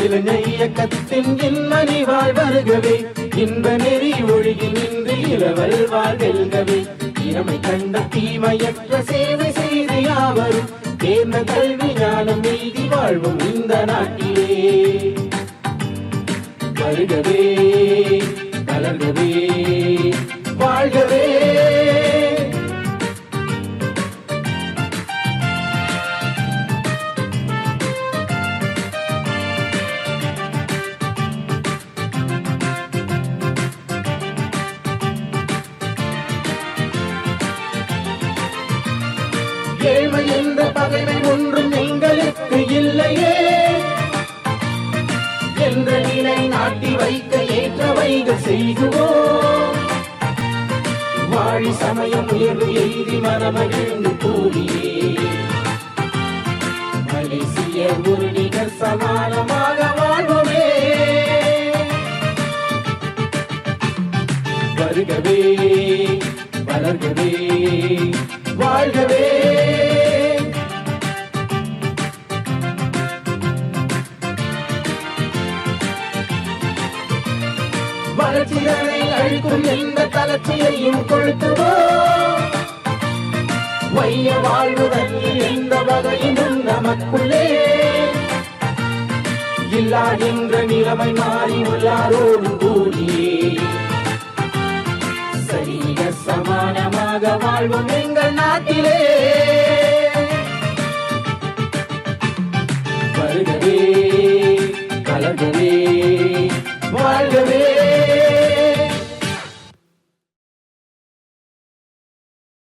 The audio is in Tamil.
இளைஞர் இயக்கத்தின் இன்மணி வாழ் வருகவே, இன்ப நெறி ஒழுகி நின்று இளவல் வாழ்கவே, இளமை கண்ட தீமையற்ற சேவை செய்து யாவரும் தேர்ந்த கல்வி ஞானம் நீதி வாழ்வும் இந்த நாட்டிலே வருகவே வளர்கவே வாழ்கவே. ஏழ்மை என்ற பகைமை ஒன்றும் எங்களுக்கு இல்லையே என்ற நிலை நாட்டி வைக்க ஏற்றவைகள் செய்குவோம். வாழி சமயம் உயர்வு எய்தி மனமகிழ்ந்து கூடியே மலேசிய ஒரு நிகர் சமானமாக வாழ்வோமே வருகவே வளர்கவே வாழ்கவே. வளர்ச்சிகளை அழிக்கும் எந்த தளர்ச்சியையும் கொளுத்துவோம். வைய வாழ்வுதல் எந்த வகையிலும் நமக்குள்ளே இல்லா என்ற நிலைமை மாறி உள்ளாரோடு கூடியே சரீர சமானமாக வாழ்வோம் எங்கள் நாட்டிலே வருகவே